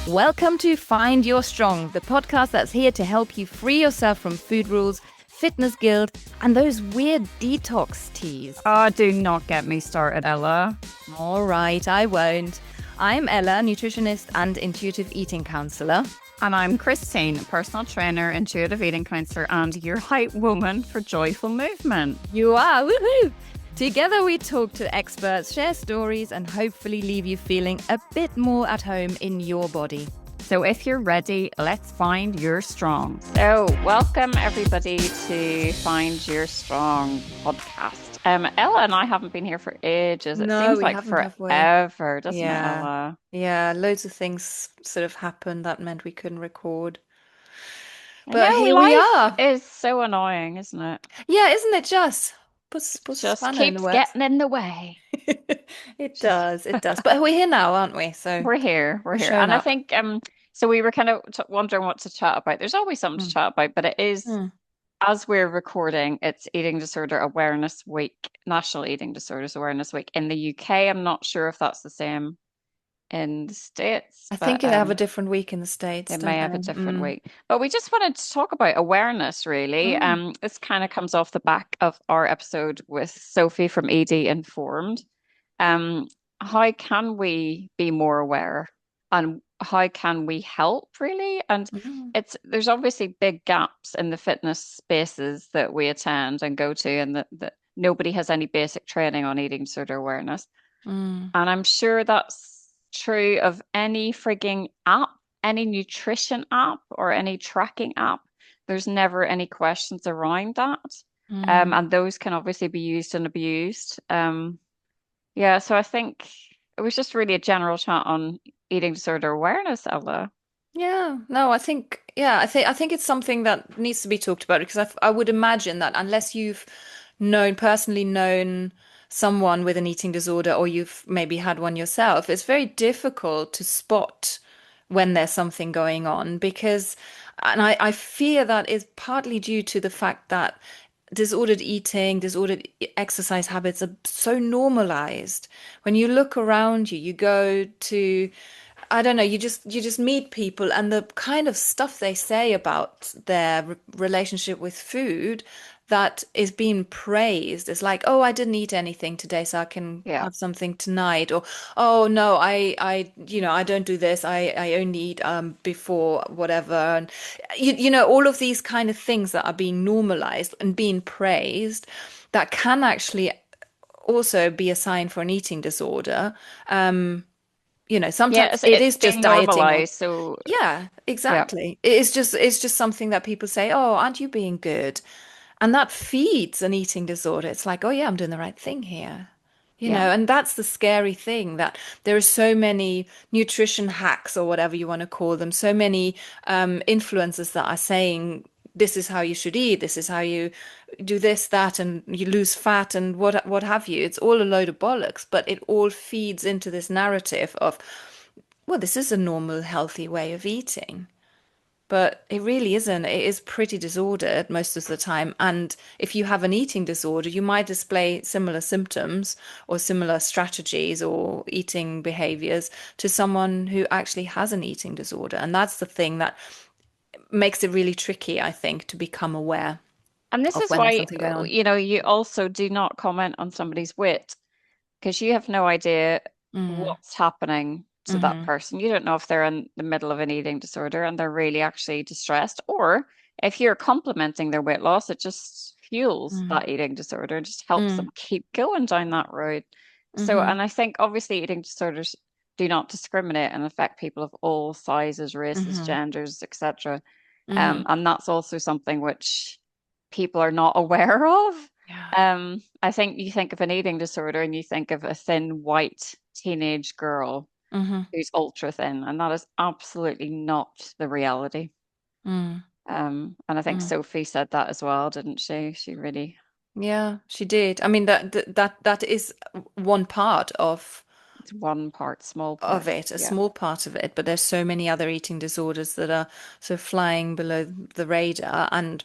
Welcome to Find Your Strong, the podcast that's here to help you free yourself from food rules, fitness guilt, and those weird detox teas. Oh, do not get me started, Ella. All right, I won't. I'm Ella, nutritionist and intuitive eating counselor. And I'm Christine, personal trainer, intuitive eating counselor, and your hype woman for joyful movement. You are, woohoo! Together we talk to experts, share stories, and hopefully leave you feeling a bit more at home in your body. So if you're ready, let's find your strong. So welcome everybody to Find Your Strong podcast. Ella and I haven't been here for ages. It seems we like haven't, forever, doesn't it, Ella? Yeah, loads of things sort of happened that meant we couldn't record. I But know here we life are. is so annoying, isn't it? Yeah, isn't it just? Puts a Just spanner in the keeps works. getting in the way. It Just does, it does. But we're here now, aren't we? So We're here, we're we're here. showing And I up. think so we were kind of wondering what to chat about. There's always something to Mm. chat about, but it is, Mm. as we're recording, it's Eating Disorder Awareness Week, National Eating Disorders Awareness Week in the UK. I'm not sure if that's the same in the States, I but think they have a different week in the States, they may don't have a they? different week. But we just wanted to talk about awareness, really. Mm. This kind of comes off the back of our episode with Sophie from ED Informed. Um, how can we be more aware and how can we help really? And Mm. there's obviously big gaps in the fitness spaces that we attend and go to, and that nobody has any basic training on eating disorder awareness. Mm. And I'm sure that's true of any frigging app, any nutrition app or any tracking app. There's never any questions around that. Mm. And those can obviously be used and abused. Yeah, so I think it was just really a general chat on eating disorder awareness, Ella. Yeah, no, I think it's something that needs to be talked about because I would imagine that unless you've personally known someone with an eating disorder or you've maybe had one yourself, it's very difficult to spot when there's something going on because, and I fear that is partly due to the fact that disordered eating, exercise habits are so normalized. When you look around you, you go to, I don't know, you just meet people and the kind of stuff they say about their relationship with food that is being praised. It's like, oh, I didn't eat anything today, so I can Yeah. have something tonight. Or, oh no, I don't do this. I only eat before whatever. And all of these kind of things that are being normalized and being praised that can actually also be a sign for an eating disorder. Yeah, Sometimes it's it it's is just being dieting or normalized. So yeah, yeah, exactly. It's just something that people say, "Oh, aren't you being good?" And that feeds an eating disorder. It's like, "Oh yeah, I'm doing the right thing here." yeah. And that's the scary thing that there are so many nutrition hacks or whatever you want to call them, so many influencers that are saying this is how you should eat, this is how you do this, that, and you lose fat and what have you. It's all a load of bollocks, but it all feeds into this narrative of, well, this is a normal, healthy way of eating. But it really isn't. It is pretty disordered most of the time. And if you have an eating disorder, you might display similar symptoms or similar strategies or eating behaviors to someone who actually has an eating disorder. And that's the thing that makes it really tricky, I think, to become aware And this of is when there's why, something going on. you also do not comment on somebody's weight because you have no idea Mm, what's happening to that hmm person. You don't know if they're in the middle of an eating disorder and they're really actually distressed, or if you're complimenting their weight loss, it just fuels mm, that eating disorder, just helps them mm, keep going down that road. So, hmm and I think obviously eating disorders do not discriminate and affect people of all sizes, races, hmm genders, etc. hmm And that's also something which people are not aware of. Yeah. I think you think of an eating disorder and you think of a thin white teenage girl hmm who's ultra thin, and that is absolutely not the reality. mm, And I think mm. Sophie said that as well, didn't she? She really, Yeah, she did. I mean that is one part it's one part, small of part. it, a Yeah. small part of it, but there's so many other eating disorders that are sort of flying below the radar. And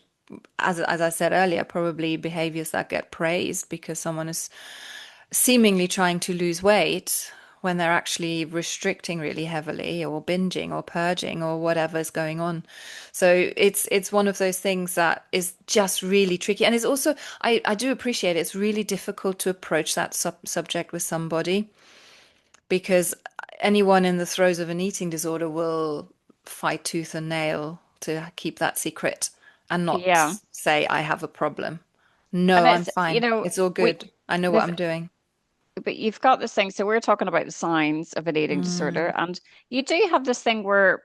as I said earlier, probably behaviors that get praised because someone is seemingly trying to lose weight when they're actually restricting really heavily or binging or purging or whatever's going on. So it's one of those things that is just really tricky. And it's also I do appreciate it's really difficult to approach that subject with somebody because anyone in the throes of an eating disorder will fight tooth and nail to keep that secret and not Yeah. say I have a problem. No, And I'm it's, fine. It's all we good. I know what there's I'm doing. but you've got this thing. So we're talking about the signs of an eating disorder, Mm, and you do have this thing where,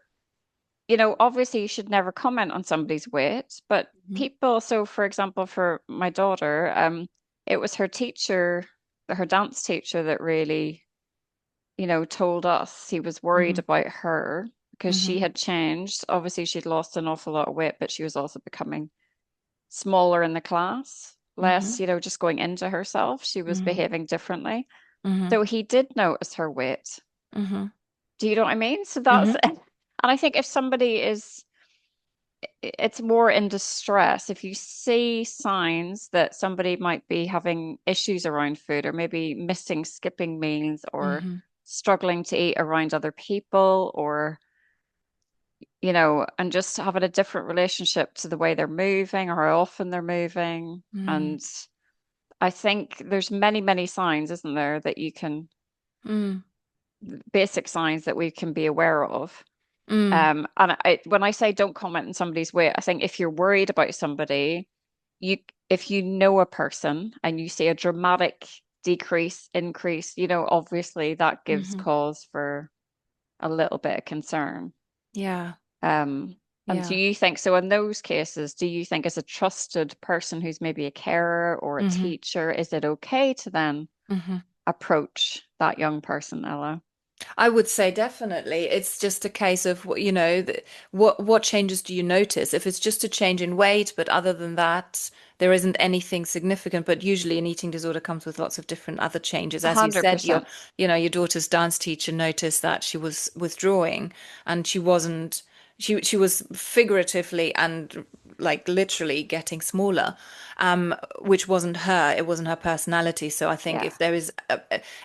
obviously you should never comment on somebody's weight, but mhm, people, so for example, for my daughter, it was her teacher, her dance teacher that really, told us he was worried mhm, about her because she mhm, had changed. Obviously, she'd lost an awful lot of weight, but she was also becoming smaller in the class, less, mhm, just going into herself. She was mhm, behaving differently. mhm, So he did notice her weight. mhm, Do you know what I mean? So that's, mhm, and I think if somebody is, it's more in distress, if you see signs that somebody might be having issues around food or maybe missing, skipping meals or mhm, struggling to eat around other people or, and just having a different relationship to the way they're moving or how often they're moving. mhm, And I think there's many, many signs, isn't there, that you can, mhm, basic signs that we can be aware of. mhm, And when I say don't comment on somebody's weight, I think if you're worried about somebody, you if you know a person and you see a dramatic decrease, increase, obviously that gives mhm. cause for a little bit of concern. Yeah, And do yeah. you think so in those cases, do you think as a trusted person who's maybe a carer or a Mhm, teacher, is it okay to then mhm. approach that young person, Ella? I would say definitely. It's just a case of what changes do you notice? If it's just a change in weight, but other than that, there isn't anything significant. But usually, an eating disorder comes with lots of different other changes. As you said, 100%. your daughter's dance teacher noticed that she was withdrawing, and she wasn't. She was figuratively and like literally getting smaller, which wasn't her. It wasn't her personality. So I think Yeah. if there is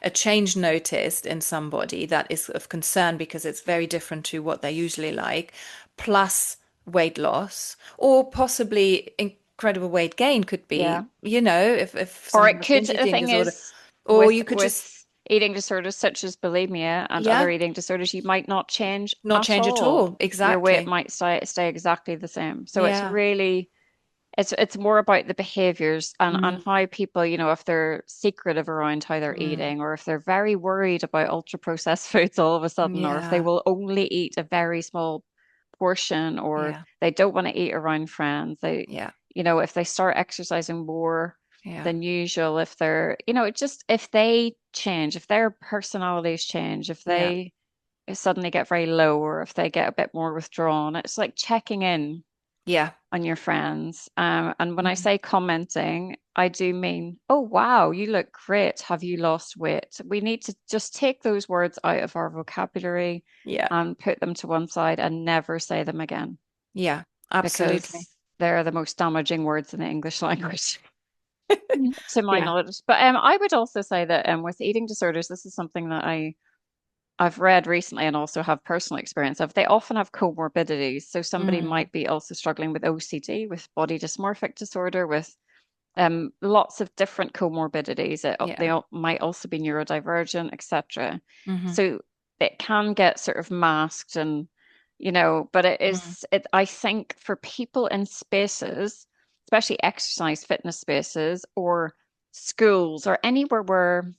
a change noticed in somebody that is of concern because it's very different to what they're usually like, plus weight loss, or possibly incredible weight gain could be, Yeah. if Or someone it has could, binge the eating thing disorder, is, or with you could just, eating disorders such as bulimia and other yeah, eating disorders, you might not change not at change at all. all. Your weight Exactly. might stay exactly the same. So it's Yeah. really, it's more about the behaviors and Mm, how people, if they're secretive around how they're mm, eating, or if they're very worried about ultra processed foods all of a sudden, or if they yeah. will only eat a very small portion, or Yeah. they don't want to eat around friends. Yeah. If they start exercising more Yeah. than usual, if they're, just if they change, if their personalities change, if Yeah. they suddenly get very low, or if they get a bit more withdrawn, it's like checking in Yeah. on your friends. And when I Mhm. say commenting, I do mean, oh, wow, you look great. Have you lost weight? We need to just take those words out of our vocabulary Yeah. and put them to one side and never say them again Yeah. Absolutely. because they're the most damaging words in the English language. To my Yeah. knowledge. But I would also say that with eating disorders, this is something that I've read recently and also have personal experience of. They often have comorbidities. So somebody Mm, might be also struggling with OCD, with body dysmorphic disorder, with lots of different comorbidities. They yeah. might also be neurodivergent, etc. Hmm. So it can get sort of masked and, but it Mm, is, I think for people in spaces, especially exercise fitness spaces or schools or anywhere where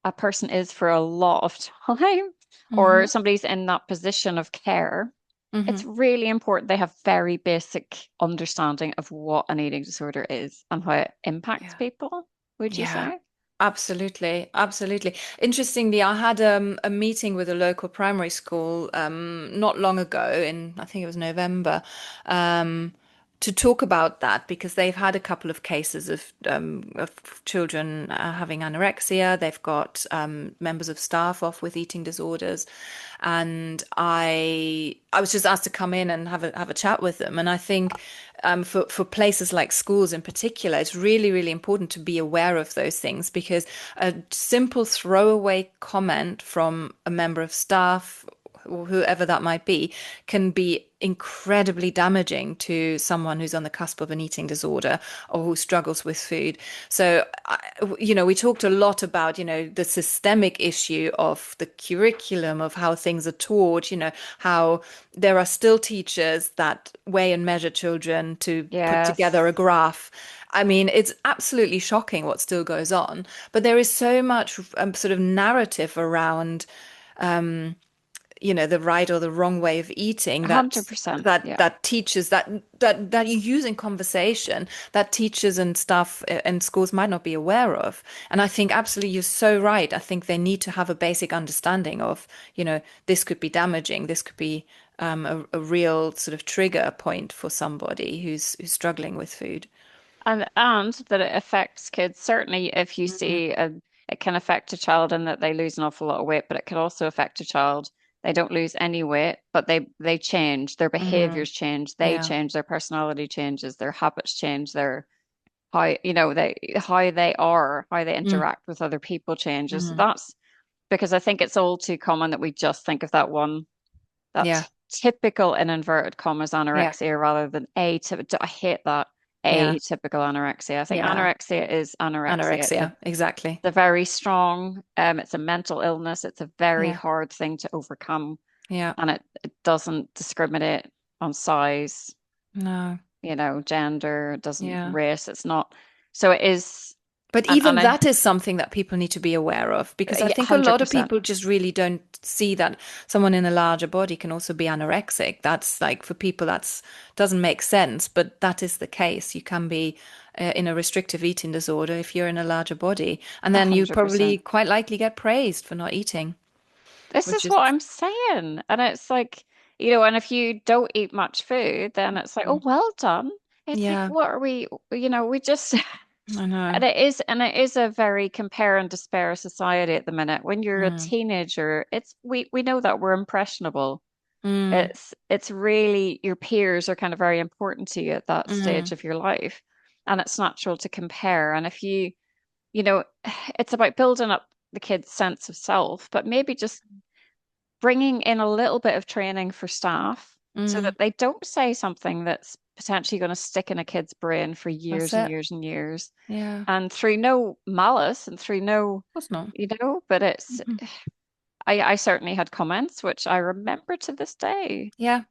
a person is for a lot of time or hmm. somebody's in that position of care, Hmm. it's really important they have very basic understanding of what an eating disorder is and how it impacts Yeah. people, would you Yeah. say? Absolutely. Absolutely. Interestingly, I had a meeting with a local primary school not long ago in I think it was November. Um to talk about that because they've had a couple of cases of children having anorexia. They've got members of staff off with eating disorders, and I was just asked to come in and have a chat with them. And I think for places like schools in particular, it's really really important to be aware of those things because a simple throwaway comment from a member of staff or whoever that might be, can be incredibly damaging to someone who's on the cusp of an eating disorder or who struggles with food. So, we talked a lot about, the systemic issue of the curriculum, of how things are taught, how there are still teachers that weigh and measure children to put together a Yes, graph. I mean, it's absolutely shocking what still goes on, but there is so much sort of narrative around the right or the wrong way of eating that 100%. that Yeah. that teachers that you use in conversation that teachers and staff in schools might not be aware of. And I think absolutely you're so right. I think they need to have a basic understanding of, this could be damaging, this could be a real sort of trigger point for somebody who's struggling with food. And that it affects kids. Certainly, if you Mm, see it can affect a child in that they lose an awful lot of weight, but it can also affect a child. They don't lose any weight, but they change. Their mm, behaviors change. They yeah. change. Their personality changes. Their habits change. Their how they are, how they Mm, interact with other people changes. So mm, that's because I think it's all too common that we just think of that one, yeah. that typical in inverted commas Yeah. anorexia rather than atypical. I hate that Yeah. atypical anorexia. I think Yeah. anorexia is anorexia. Anorexia, exactly. It's a very strong, it's a mental illness. It's a very Yeah. hard thing to overcome, Yeah. and it doesn't discriminate on size, No. gender, it doesn't Yeah. race. It's not. So it is, But and even I, that is something that people need to be aware of because I yeah, think a lot of 100%. people just really don't see that someone in a larger body can also be anorexic. That's like for people that's doesn't make sense, but that is the case. You can be in a restrictive eating disorder if you're in a larger body, and then you probably 100%. quite likely get praised for not eating, This which is is what I'm saying. And it's like, and if you don't eat much food, then it's like, oh, Mm. well done. It's like, Yeah, what are we just, I know. and it is a very compare and despair society at the minute. When you're a Mm, teenager, we know that we're impressionable. mm, It's really your peers are kind of very important to you at that mm, stage of your life. And it's natural to compare. And if you know, it's about building up the kid's sense of self, but maybe just bringing in a little bit of training for staff so mm. that they don't say something that's potentially going to stick in a kid's brain for That's years and it. years and years. Yeah, of And through no malice and through no, course not. but it's, Mhm. I certainly had comments, which I remember to this day, Yeah,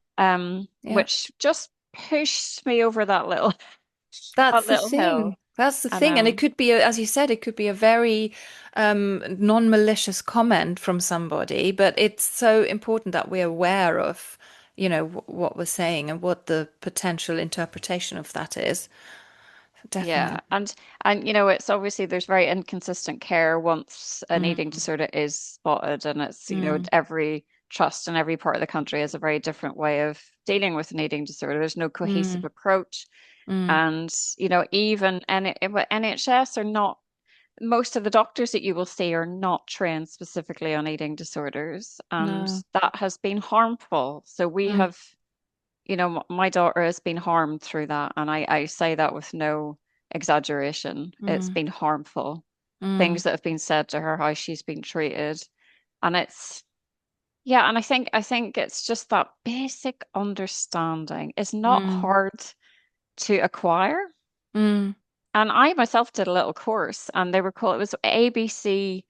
yeah. which just pushed me over that little, That's that the little hill. thing. That's the And thing. And it could be, as you said, it could be a very non-malicious comment from somebody, but it's so important that we're aware of, what we're saying and what the potential interpretation of that is. yeah, Definitely. and it's obviously there's very inconsistent care once an Mm, eating disorder is spotted, and it's mm, every trust in every part of the country has a very different way of dealing with an eating disorder. There's no cohesive mm, approach, mm. and even NHS are not. Most of the doctors that you will see are not trained specifically on eating disorders, and No. that has been harmful. So we Mm, have my daughter has been harmed through that, and I say that with no exaggeration. It's mm, been harmful. mm, Things that have been said to her, how she's been treated, and yeah, and I think it's just that basic understanding is not mm, hard to acquire. mm, And I myself did a little course, and they were called it was ABC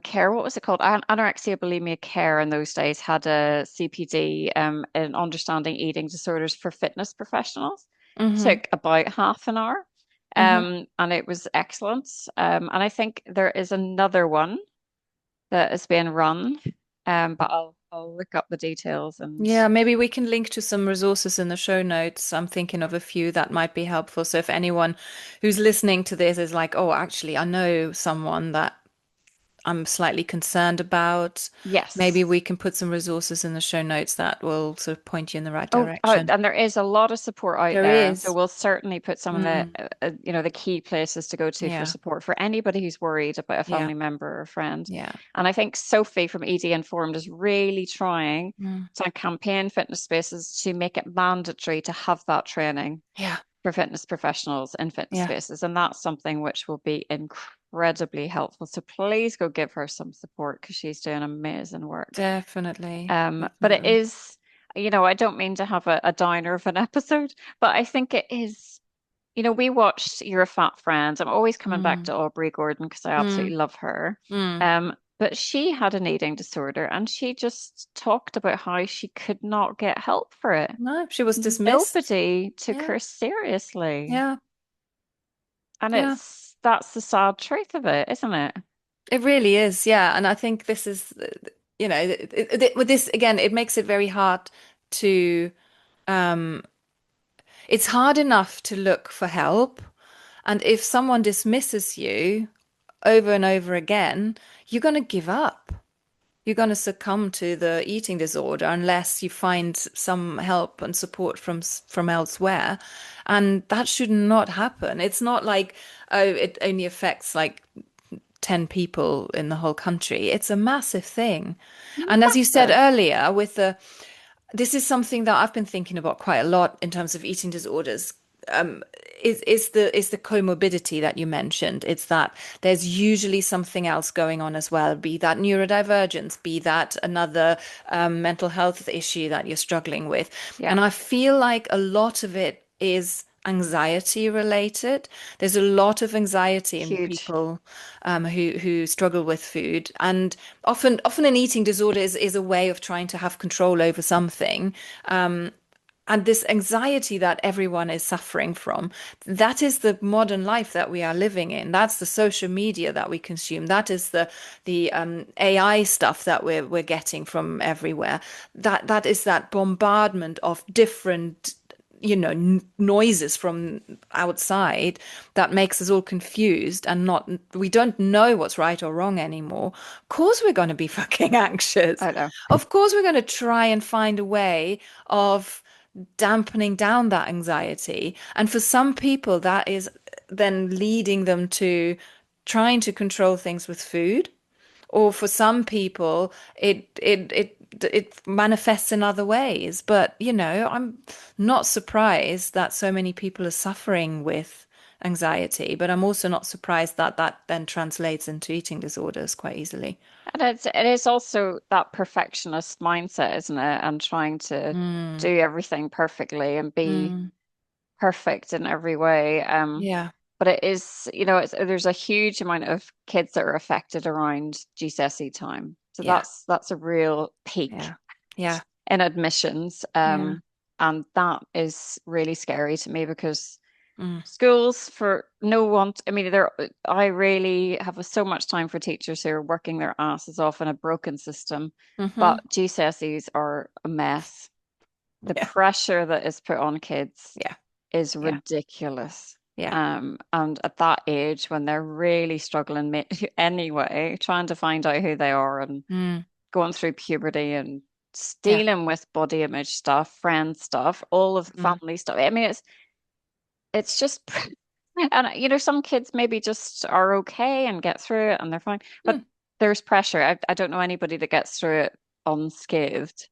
care. What was it called? Anorexia bulimia care in those days had a CPD in understanding eating disorders for fitness professionals. mm-hmm, Took about half an hour. mm-hmm. And it was excellent. And I think there is another one that is being run. But I'll look up the details and Yeah, maybe we can link to some resources in the show notes. I'm thinking of a few that might be helpful. So if anyone who's listening to this is like, oh, actually, I know someone that I'm slightly concerned about. Maybe Yes. we can put some resources in the show notes that will sort of point you in the right Oh, direction. and there is a lot of support out There there. So is. we'll certainly put some of the, Mm, the key places to go to for yeah. support for anybody who's worried about a Yeah. family member or a friend. Yeah. And I think Sophie from ED Informed is really trying Mm, to campaign fitness spaces to make it mandatory to have that training yeah. for fitness professionals in fitness Yeah. spaces. And that's something which will be incredibly helpful. So please go give her some support because she's doing amazing work. Definitely. But it Definitely. is, I don't mean to have a downer of an episode, but I think it is, we watched You're a Fat Friend. I'm always coming back Mm, to Aubrey Gordon because I mm, absolutely love her. mm. But she had an eating disorder and she just talked about how she could not get help for it. No, she was dismissed. Nobody took Yeah. her seriously. Yeah. And Yeah. that's the sad truth of it, isn't it? It really is. Yeah. And I think this is, with this again, it makes it very hard to, um, it's hard enough to look for help. And if someone dismisses you over and over again, you're going to give up. You're going to succumb to the eating disorder unless you find some help and support from elsewhere. And that should not happen. It's not like, oh, it only affects like 10 people in the whole country. It's a massive thing. And as you said Massive. earlier, this is something that I've been thinking about quite a lot in terms of eating disorders. Um, is the comorbidity that you mentioned? It's that there's usually something else going on as well, be that neurodivergence, be that another mental health issue that you're struggling with. Yeah, And I feel like a lot of it is anxiety related. There's a lot of anxiety in huge. people who struggle with food, and often an eating disorder is a way of trying to have control over something. And this anxiety that everyone is suffering from, that is the modern life that we are living in. That's the social media that we consume. That is the AI stuff that we're getting from everywhere. That is that bombardment of different noises from outside that makes us all confused and not we don't know what's right or wrong anymore. Of course we're going to be fucking anxious. I know. Of course we're going to try and find a way of dampening down that anxiety. And for some people, that is then leading them to trying to control things with food. Or for some people, it manifests in other ways. But, I'm not surprised that so many people are suffering with anxiety, but I'm also not surprised that that then translates into eating disorders quite easily. And it is also that perfectionist mindset, isn't it? And trying to Mm, do everything perfectly and be mm, perfect in every way. yeah, But it is, there's a huge amount of kids that are affected around GCSE time. So yeah, that's a real peak yeah, yeah, in admissions. yeah. And that is really scary to me because Mm, schools for no one, I mean, I really have so much time for teachers who are working their asses off in a broken system, hmm. but GCSEs are a mess. The Yeah, pressure that is put on kids yeah, is yeah, ridiculous. yeah. And at that age, when they're really struggling anyway, trying to find out who they are and Mm, going through puberty and yeah. dealing with body image stuff, friend stuff, all of the Mm, family stuff. I mean, it's just and some kids maybe just are okay and get through it and they're fine, but mm. there's pressure. I don't know anybody that gets through it unscathed.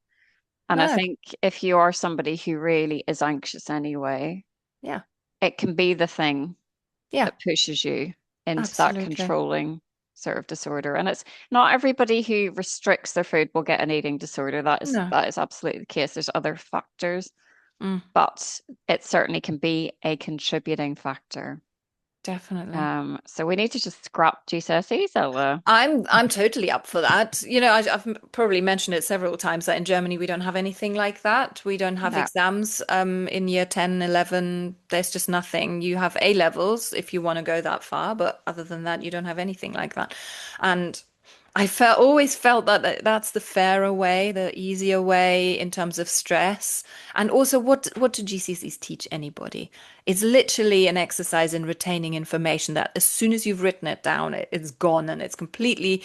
And I No, think if you are somebody who really is anxious anyway, yeah, it can be the thing yeah, that pushes you into that absolutely. controlling sort of disorder. And it's not everybody who restricts their food will get an eating disorder. That is No, that is absolutely the case. There's other factors, mm, but it certainly can be a contributing factor. definitely. So we need to just scrap GCSEs, Ella. I'm totally up for that. I've probably mentioned it several times that in Germany we don't have anything like that. We don't have No. exams in year 10, 11. There's just nothing. You have A levels if you want to go that far, but other than that, you don't have anything like that. And I felt always felt that that's the fairer way, the easier way in terms of stress. And also, what do GCSEs teach anybody? It's literally an exercise in retaining information that as soon as you've written it down, it's gone and it's completely,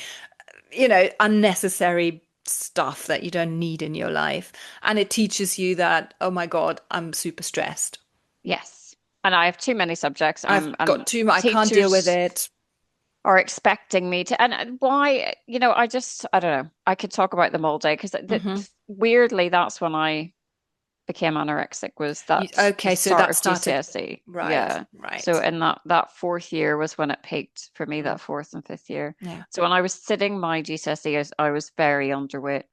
unnecessary stuff that you don't need in your life. And it teaches you that, oh my God, I'm super stressed. Yes. And I have too many subjects, I've and got too much, I can't deal with teachers it. are expecting me to. And why, I don't know. I could talk about them all day because Hmm. weirdly, that's when I became anorexic, was that the Okay, so start that of started. GCSE. Right, Yeah. So right. in that fourth year was when it peaked for me, Mm, that fourth and fifth year. yeah. So when I was sitting my GCSE, I was very underweight.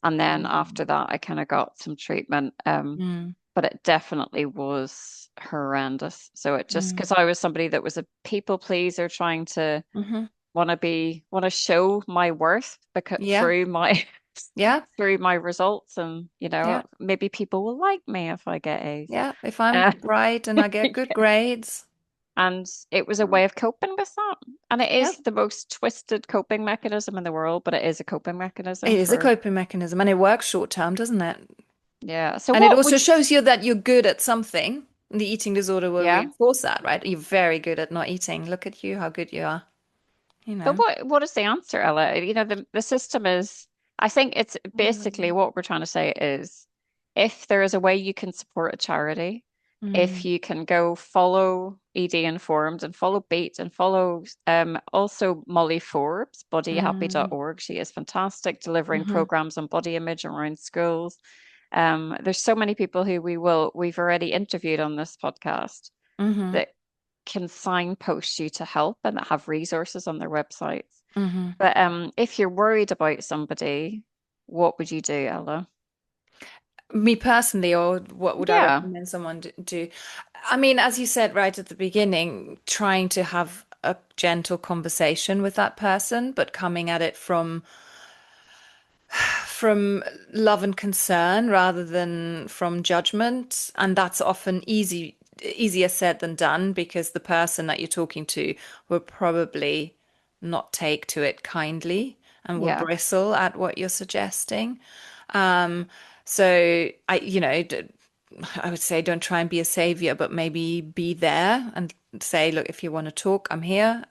And then Mm, after that, I kind of got some treatment. mm, But it definitely was horrendous. So it just, mm, because I was somebody that was a people pleaser, trying to hmm. want to show my worth because Yeah, yeah, through my results, and yeah, maybe people will like me if I get A's. yeah. If I'm Uh, bright and I get good grades, and it was a way of coping with that. And it yeah. is the most twisted coping mechanism in the world, but it is a coping mechanism It is a for, coping mechanism and it works short term, doesn't it? yeah. So And it what also would you, shows you that you're good at something. The eating disorder will yeah. reinforce that, right? You're very good at not eating. Look at you, how good you are, you But know. what is the answer, Ella? The system is, I think it's basically Mm, what we're trying to say is, if there is a way you can support a charity, if mm, you can go follow ED Informed and follow Beat and follow also Molly Forbes, mm, bodyhappy.org. She is fantastic, delivering hmm, programs on body image around schools. There's so many people who we've already interviewed on this podcast hmm, that can signpost you to help and that have resources on their websites. hmm. But if you're worried about somebody, what would you do, Ella? Me personally, or what would I Yeah, recommend someone do? I mean, as you said right at the beginning, trying to have a gentle conversation with that person, but coming at it from love and concern rather than from judgment. And that's often easier said than done because the person that you're talking to will probably not take to it kindly and will yeah. bristle at what you're suggesting. Um, so I would say don't try and be a savior, but maybe be there and say, look, if you want to talk, I'm here.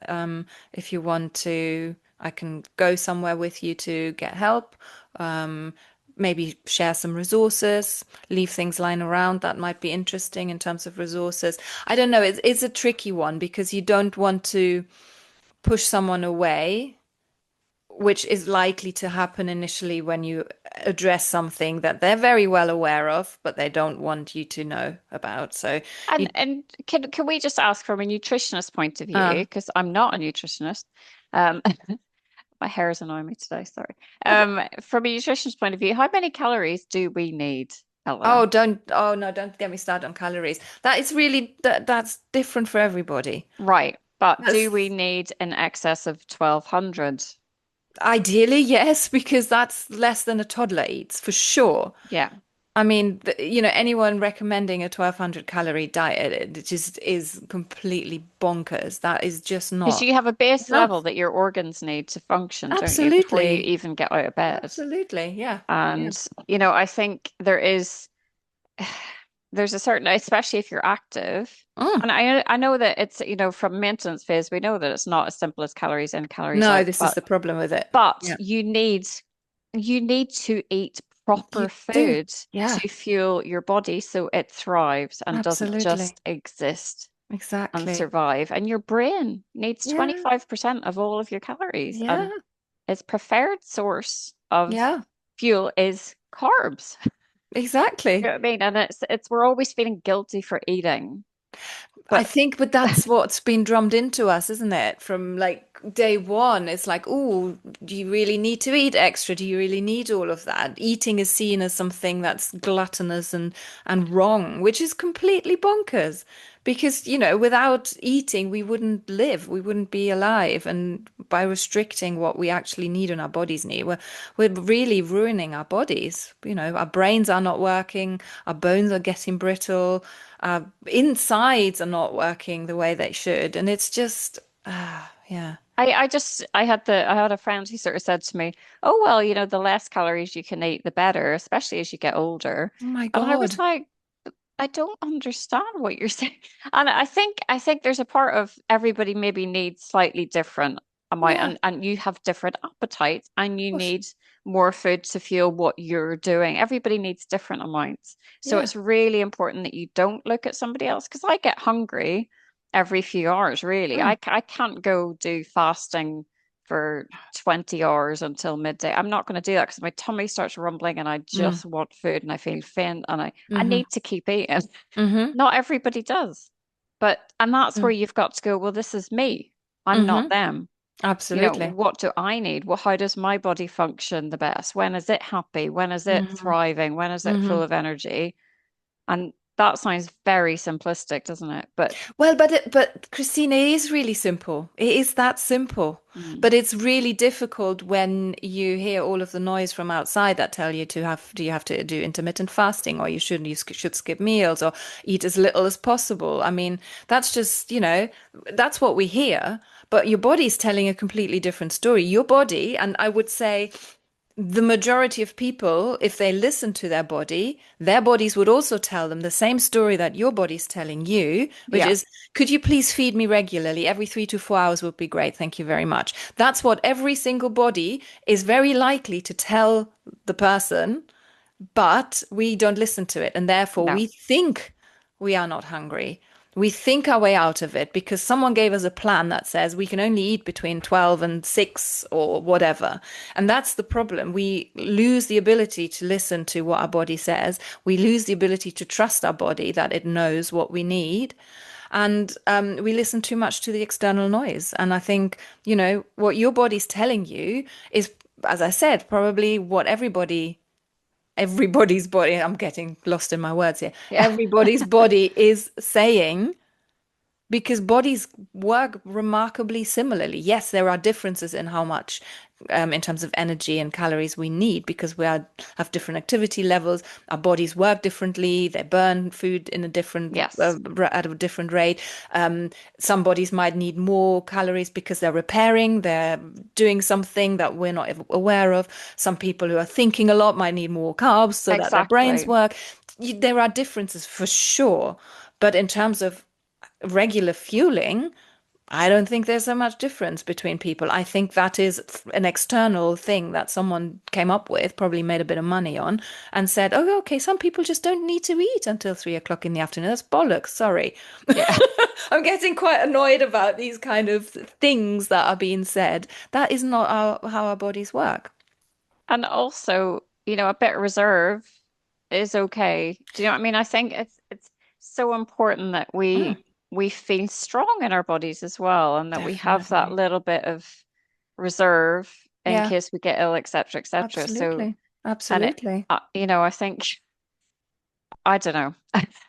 If you want to, I can go somewhere with you to get help. Um, Maybe share some resources, leave things lying around that might be interesting in terms of resources. I don't know. It's a tricky one because you don't want to push someone away, which is likely to happen initially when you address something that they're very well aware of, but they don't want you to know about. So And you, can we just ask from a nutritionist point of view, uh, because I'm not a nutritionist. Um, my hair is annoying me today, sorry. From a nutritionist point of view, how many calories do we need, Ella? oh no, don't get me started on calories. That is really that's different for everybody. Right. But do we That's need in excess of 1200? ideally, yes, because that's less than a toddler eats for sure. Yeah. I mean, anyone recommending a 1200 calorie diet, it just is completely bonkers. That is just Because not you have a base level enough. that your organs need to function, don't you, before you Absolutely. even get out of bed? Absolutely. Yeah. Yeah. And, I think there's a certain, especially if you're active, Mm. and I know that it's, from maintenance phase, we know that it's not as simple as calories in, calories No, out, this is but the problem with it. but Yeah. you need to eat proper You do. food Yeah. to fuel your body so it thrives and doesn't Absolutely. just exist and Exactly. survive. And your brain needs Yeah. 25% of all of your calories, Yeah. and its preferred source of Yeah. fuel is carbs. You know Exactly. what I mean? And it's we're always feeling guilty for eating. I But think, but that's what's been drummed into us, isn't it? From like day one, it's like, oh, do you really need to eat extra? Do you really need all of that? Eating is seen as something that's gluttonous and wrong, which is completely bonkers. Because, without eating, we wouldn't live, we wouldn't be alive. And by restricting what we actually need and our bodies need, we're really ruining our bodies. Our brains are not working, our bones are getting brittle, our insides are not working the way they should. And it's just, yeah. I had a friend who sort of said to me, "Oh well, the less calories you can eat, the better, especially as you get older." Oh my And I was God. like, I don't understand what you're saying. And I think there's a part of everybody maybe needs slightly different amount, Yeah, and you have different appetites and you of course. need more food to fuel what you're doing. Everybody needs different amounts. So Yeah. it's really important that you don't look at somebody else, because I get hungry every few hours, really. Mm, I can't go do fasting for 20 hours until midday. I'm not going to do that because my tummy starts rumbling and I mm, just want food and I feel faint and I mm-hmm, need to keep eating. mm-hmm, Not everybody does. And that's where mm, you've got to go, well, this is me. I'm not mm-hmm. them. Absolutely. What do I need? Well, how does my body function the best? When is it happy? When is it Mm-hmm, thriving? When is it mm-hmm. full of energy? And that sounds very simplistic, doesn't it? But Well, but Christina, it is really simple. It is that simple. mm, But it's really difficult when you hear all of the noise from outside that tell you do you have to do intermittent fasting, or you should skip meals or eat as little as possible. I mean, that's just, that's what we hear, but your body's telling a completely different story. Your body, and I would say the majority of people, if they listen to their bodies would also tell them the same story that your body's telling you, which yeah, is, could you please feed me regularly? Every 3 to 4 hours would be great. Thank you very much. That's what every single body is very likely to tell the person, but we don't listen to it. And therefore, no, we think we are not hungry. We think our way out of it because someone gave us a plan that says we can only eat between 12 and 6 or whatever. And that's the problem. We lose the ability to listen to what our body says. We lose the ability to trust our body that it knows what we need. And we listen too much to the external noise. And I think, what your body's telling you is, as I said, probably what everybody's body, I'm getting lost in my words here. yeah, Everybody's body is saying, because bodies work remarkably similarly. Yes, there are differences in how much, in terms of energy and calories we need, because have different activity levels. Our bodies work differently. They burn food in a different yes, at a different rate. Some bodies might need more calories because they're repairing, they're doing something that we're not aware of. Some people who are thinking a lot might need more carbs so that their brains exactly. work. There are differences for sure, but in terms of regular fueling, I don't think there's so much difference between people. I think that is an external thing that someone came up with, probably made a bit of money on, and said, oh, okay, some people just don't need to eat until 3 o'clock in the afternoon. That's bollocks. Sorry. Yeah. I'm getting quite annoyed about these kind of things that are being said. That is not how our bodies work. And also, a bit of reserve is okay. Do you know what I mean? I think it's so important that Mm, we feel strong in our bodies as well, and that we have that definitely. little bit of reserve in Yeah, case we get ill, etc., etc. So, absolutely. and Absolutely. I think I don't know.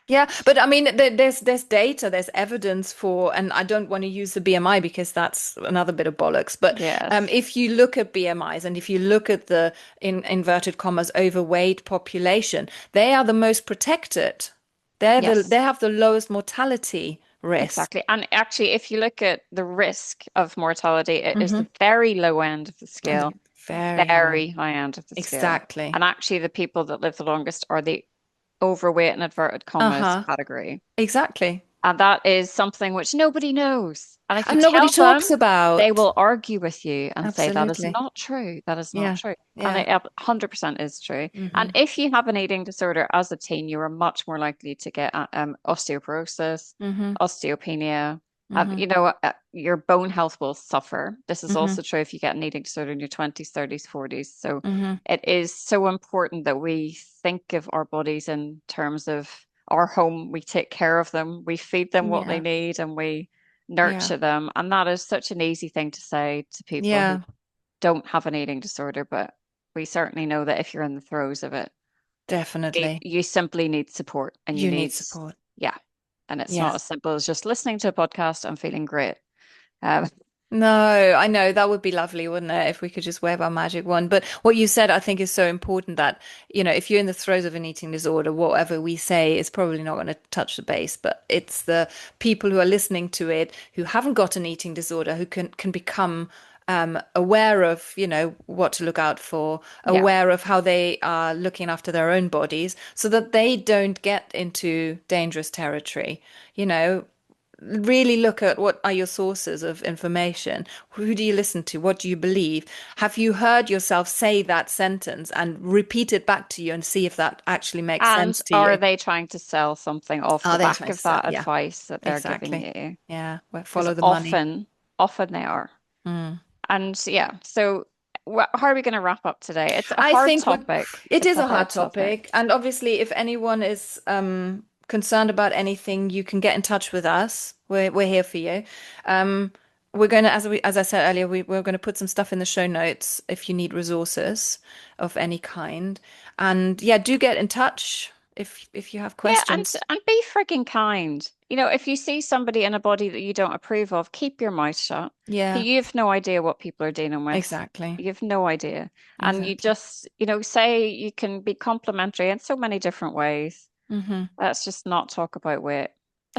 Yeah, but I mean, there's data, there's evidence for, and I don't want to use the BMI because that's another bit of bollocks. But Yes. if you look at BMIs and if you look at the in inverted commas overweight population, they are the most protected. They Yes. have the lowest mortality risk. Exactly. And actually, if you look at the risk of mortality, it is Hmm. the very low end of the scale, Very high. very high end of the scale. Exactly. And actually, the people that live the longest are the overweight in inverted commas Uh-huh. category. Exactly. And that is something which nobody knows. And if you And nobody tell them, talks they about. will argue with you and say that is Absolutely. not true. That is not Yeah. true. And Yeah. it 100% is true. And Hmm. if you have an eating disorder as a teen, you are much more likely to get osteoporosis, Hmm. osteopenia. Hmm. Your bone health will suffer. This is Hmm. also true if you get an eating disorder in your 20s, 30s, 40s. So Hmm. it is so important that we think of our bodies in terms of our home. We take care of them, we feed them what they Yeah. need, and we Yeah. nurture them. And that is such an easy thing to say to people who Yeah. don't have an eating disorder, but we certainly know that if you're in the throes of it, Definitely. you simply need support and you You need need, support. yeah. And it's Yeah. not as simple as just listening to a podcast and feeling great. Um, No, I know that would be lovely, wouldn't it, if we could just wave our magic wand. But what you said, I think, is so important that, if you're in the throes of an eating disorder, whatever we say is probably not going to touch the base. But it's the people who are listening to it who haven't got an eating disorder who can become aware of, what to look out for, Yeah. aware of how they are looking after their own bodies so that they don't get into dangerous territory. You know, really look at what are your sources of information. Who do you listen to? What do you believe? Have you heard yourself say that sentence and repeat it back to you and see if that actually makes And sense to are you? they trying to sell something off Are the they back trying to of sell? that Yeah, advice that they're giving exactly. you? Yeah, well, Because follow the money. often they are. Mm. And yeah, so how are we going to wrap up today? It's a I hard think topic. it It's is a a hard hard topic. topic. And obviously, if anyone is concerned about anything, you can get in touch with us. We're here for you. Um, we're going to, as I said earlier, we're going to put some stuff in the show notes if you need resources of any kind. And yeah, do get in touch if you have Yeah, questions. and be frigging kind. You know, if you see somebody in a body that you don't approve of, keep your mouth shut. Yeah, You have no idea what people are dealing with. exactly. You have no idea. And you Exactly. just, say you can be complimentary in so many different ways. Hmm. Let's just not talk about weight.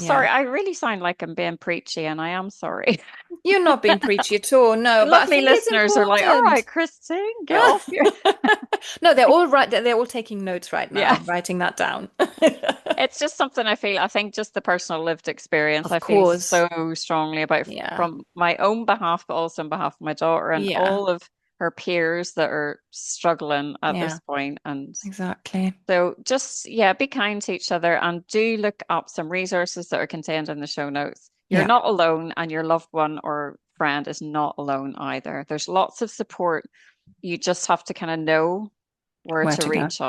Sorry, Yeah. I really sound like I'm being preachy, and I am sorry. You're not being preachy at all. No, but I Lovely think it's listeners are like, all right, important. Christine, get off here. No, they're all right. They're all taking notes right now, Yeah. writing that down. It's just something I think just the personal lived experience I Of feel course. so strongly about Yeah. from my own behalf, but also on behalf of my daughter and Yeah. all of her peers that are struggling at Yeah. this point. And Exactly. so just, yeah, be kind to each other and do look up some resources that are contained in the show notes. You're Yeah. not alone, and your loved one or friend is not alone either. There's lots of support. You just have to kind of know Where to go. where to reach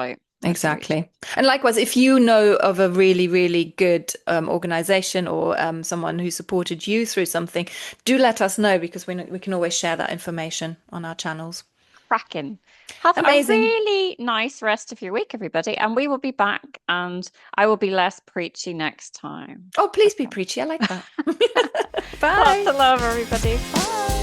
Exactly. out. And likewise, if you know of a really, really good organization or someone who supported you through something, do let us know because we can always share that information on our channels. Cracking. Have a Amazing. really nice rest of your week, everybody. And we will be back, and I will be less preachy next time. Oh, please be Okay. preachy. I like that. Lots Bye. of love, everybody. Bye.